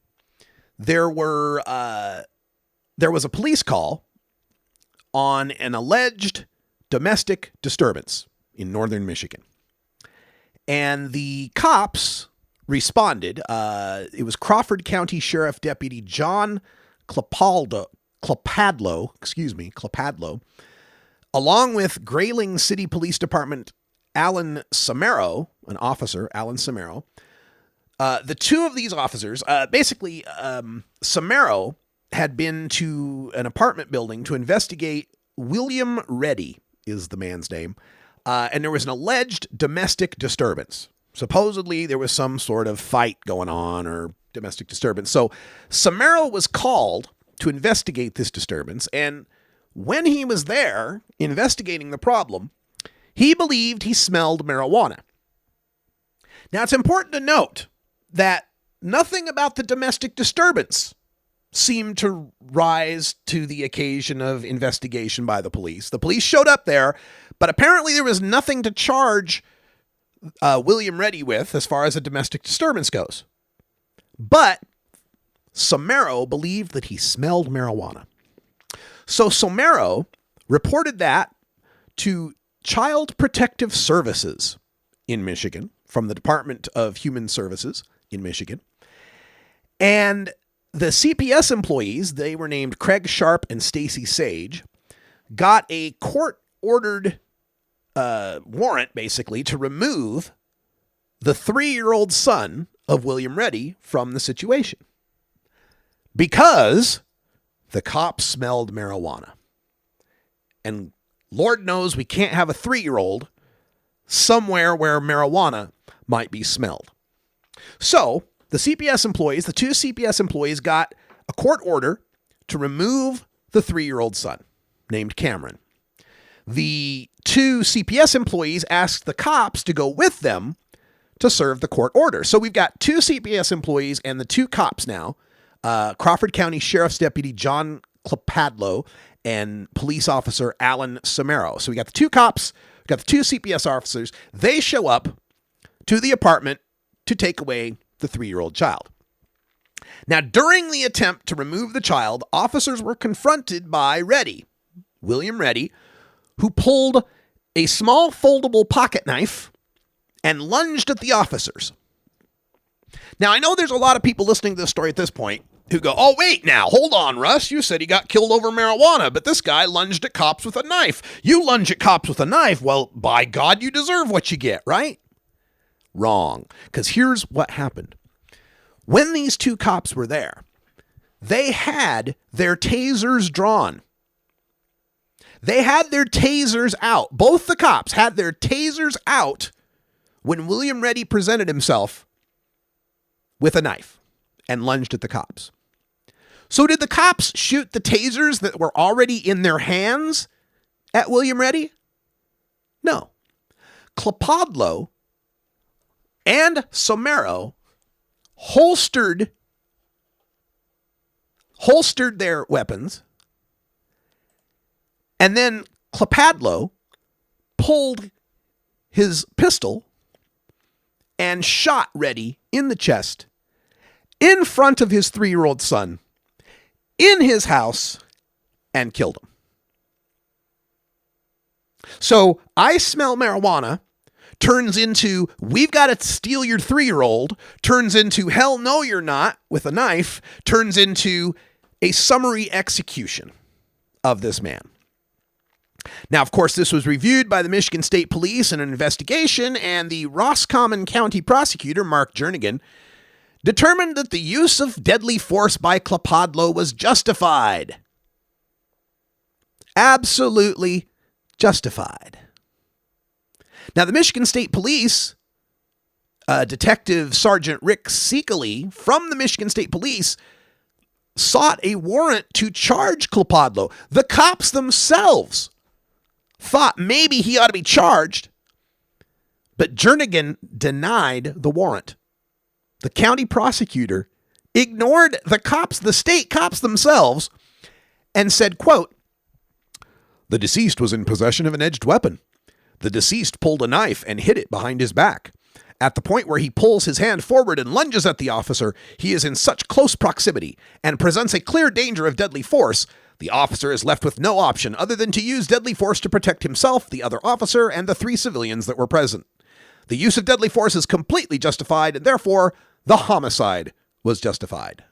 there was a police call on an alleged domestic disturbance in northern Michigan. And the cops responded. It was Crawford County Sheriff Deputy John Clapadlo, along with Grayling City Police Department Alan Samaro, an officer, Alan Samaro. The two of these officers, Samaro had been to an apartment building to investigate William Reddy, is the man's name, and there was an alleged domestic disturbance. Supposedly there was some sort of fight going on or domestic disturbance. So Samaro was called to investigate this disturbance, and when he was there investigating the problem, he believed he smelled marijuana. Now, it's important to note that nothing about the domestic disturbance seemed to rise to the occasion of investigation by the police. The police showed up there, but apparently there was nothing to charge William Reddy with as far as a domestic disturbance goes. But Samaro believed that he smelled marijuana. So Samaro reported that to Child Protective Services in Michigan, from the Department of Human Services in Michigan. And the CPS employees, they were named Craig Sharp and Stacy Sage, got a court-ordered warrant, basically, to remove the 3-year-old son of William Reddy from the situation. Because the cops smelled marijuana. And Lord knows we can't have a 3-year-old somewhere where marijuana might be smelled. So the CPS employees, the two CPS employees, got a court order to remove the 3-year-old son named Cameron. The two CPS employees asked the cops to go with them to serve the court order. So we've got two CPS employees and the two cops now, Crawford County Sheriff's Deputy John Clapadlo and police officer Alan Samaro. So we got the two cops, we got the two CPS officers. They show up to the apartment to take away the 3-year-old child. Now, during the attempt to remove the child, officers were confronted by Reddy, William Reddy, who pulled a small foldable pocket knife and lunged at the officers. Now, I know there's a lot of people listening to this story at this point who go, oh, wait now, hold on, Russ. You said he got killed over marijuana, but this guy lunged at cops with a knife. You lunge at cops with a knife. Well, by God, you deserve what you get, right? Wrong. Because here's what happened. When these two cops were there, they had their tasers drawn. They had their tasers out. Both the cops had their tasers out when William Reddy presented himself with a knife and lunged at the cops. So did the cops shoot the tasers that were already in their hands at William Reddy? No. Clapadlo and Samaro holstered their weapons, and then Clapadlo pulled his pistol and shot Reddy in the chest in front of his 3-year-old son in his house and killed him. So I smell marijuana turns into we've got to steal your 3-year-old, turns into hell no you're not with a knife, turns into a summary execution of this man. Now, of course, this was reviewed by the Michigan State Police in an investigation, and the Roscommon County prosecutor, Mark Jernigan, determined that the use of deadly force by Clapadlo was justified. Absolutely justified. Now, the Michigan State Police, Detective Sergeant Rick Seekely from the Michigan State Police sought a warrant to charge Clapadlo. The cops themselves thought maybe he ought to be charged, but Jernigan denied the warrant. The county prosecutor ignored the cops, the state cops themselves, and said, quote, "The deceased was in possession of an edged weapon. The deceased pulled a knife and hid it behind his back. At the point where he pulls his hand forward and lunges at the officer, he is in such close proximity and presents a clear danger of deadly force. The officer is left with no option other than to use deadly force to protect himself, the other officer, and the 3 civilians that were present. The use of deadly force is completely justified, and therefore the homicide was justified."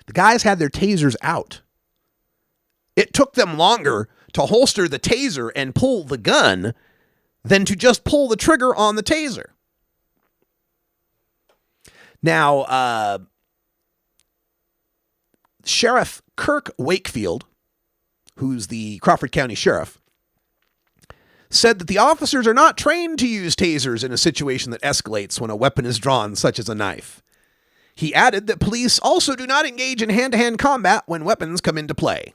The guys had their tasers out. It took them longer to holster the taser and pull the gun than to just pull the trigger on the taser. Now, Sheriff Kirk Wakefield, who's the Crawford County Sheriff, said that the officers are not trained to use tasers in a situation that escalates when a weapon is drawn, such as a knife. He added that police also do not engage in hand-to-hand combat when weapons come into play.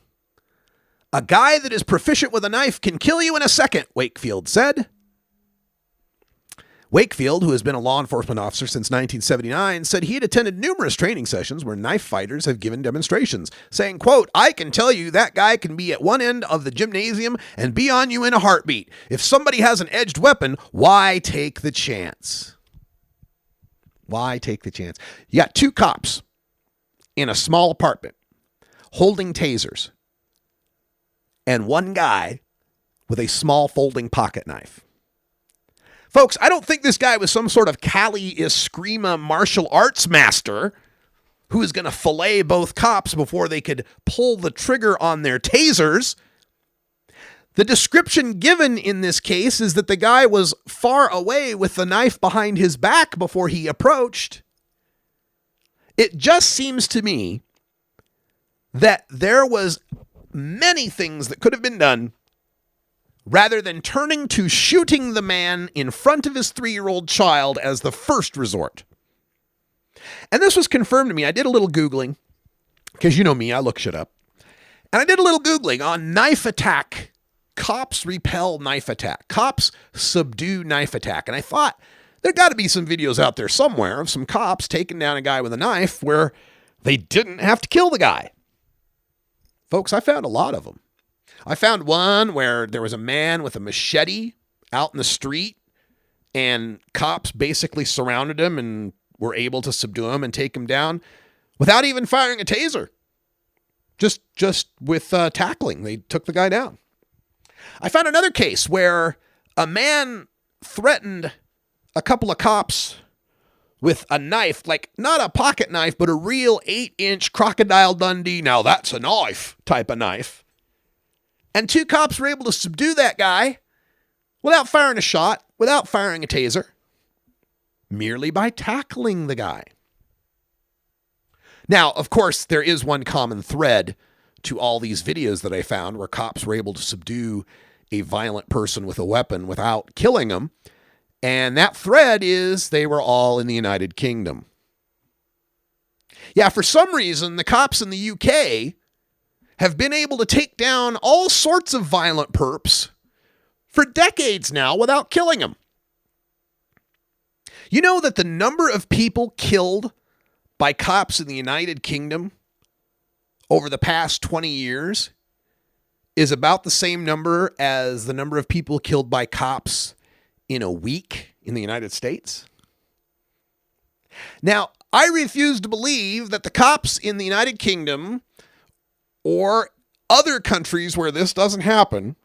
A guy that is proficient with a knife can kill you in a second, Wakefield said. Wakefield, who has been a law enforcement officer since 1979, said he had attended numerous training sessions where knife fighters have given demonstrations, saying, quote, "I can tell you that guy can be at one end of the gymnasium and be on you in a heartbeat. If somebody has an edged weapon, why take the chance?" Why take the chance? You got two cops in a small apartment holding tasers and one guy with a small folding pocket knife. Folks, I don't think this guy was some sort of Kali Eskrima martial arts master who is going to fillet both cops before they could pull the trigger on their tasers. The description given in this case is that the guy was far away with the knife behind his back before he approached. It just seems to me that there was many things that could have been done rather than turning to shooting the man in front of his 3-year-old child as the first resort. And this was confirmed to me. I did a little Googling, because you know me, I look shit up. And I did a little Googling on knife attack. Cops repel knife attack. Cops subdue knife attack. And I thought there got to be some videos out there somewhere of some cops taking down a guy with a knife where they didn't have to kill the guy. Folks, I found a lot of them. I found one where there was a man with a machete out in the street and cops basically surrounded him and were able to subdue him and take him down without even firing a taser. Just with tackling. They took the guy down. I found another case where a man threatened a couple of cops with a knife, like not a pocket knife, but a real 8-inch Crocodile Dundee, now that's a knife type of knife. And 2 cops were able to subdue that guy without firing a shot, without firing a taser, merely by tackling the guy. Now, of course, there is one common thread to all these videos that I found where cops were able to subdue a violent person with a weapon without killing him. And that thread is they were all in the United Kingdom. Yeah, for some reason, the cops in the UK have been able to take down all sorts of violent perps for decades now without killing them. You know that the number of people killed by cops in the United Kingdom over the past 20 years is about the same number as the number of people killed by cops in a week in the United States? Now, I refuse to believe that the cops in the United Kingdom or other countries where this doesn't happen,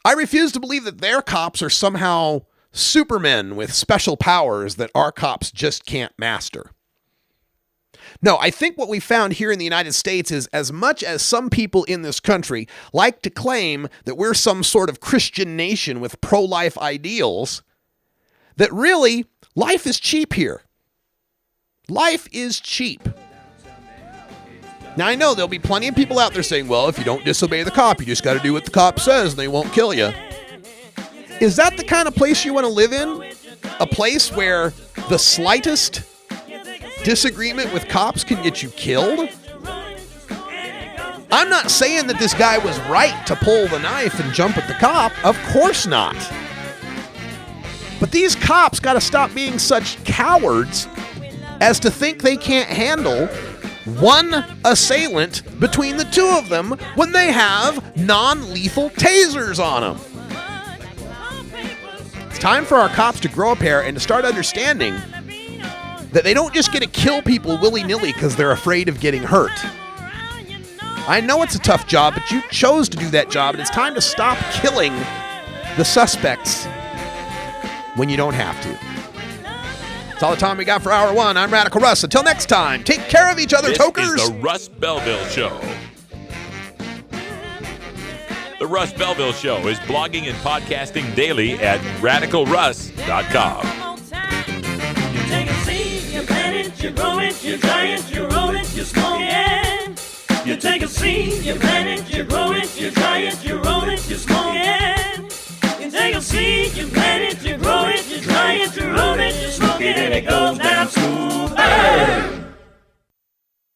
I refuse to believe that their cops are somehow supermen with special powers that our cops just can't master. No, I think what we found here in the United States is as much as some people in this country like to claim that we're some sort of Christian nation with pro-life ideals, that really, life is cheap here. Life is cheap. Now, I know there'll be plenty of people out there saying, well, if you don't disobey the cop, you just got to do what the cop says and they won't kill you. Is that the kind of place you want to live in? A place where the slightest disagreement with cops can get you killed? I'm not saying that this guy was right to pull the knife and jump at the cop. Of course not. But these cops got to stop being such cowards as to think they can't handle one assailant between the two of them when they have non-lethal tasers on them. It's time for our cops to grow up here and to start understanding that they don't just get to kill people willy-nilly because they're afraid of getting hurt. I know it's a tough job, but you chose to do that job, and it's time to stop killing the suspects when you don't have to. That's all the time we got for Hour 1. I'm Radical Russ. Until next time, take care of each other, tokers.
This is the Russ Belville Show. The Russ Belville Show is blogging and podcasting daily at radicalruss.com.
You take a seed, you plant it, you grow it, you dry it, you roll it, you smoke it. You take a seed, you plant it, you grow it, you dry it, you roll it, you smoke it. You take a seed, you plant it, you grow it, you dry it, you roll it, you smoke it, and it goes down smooth.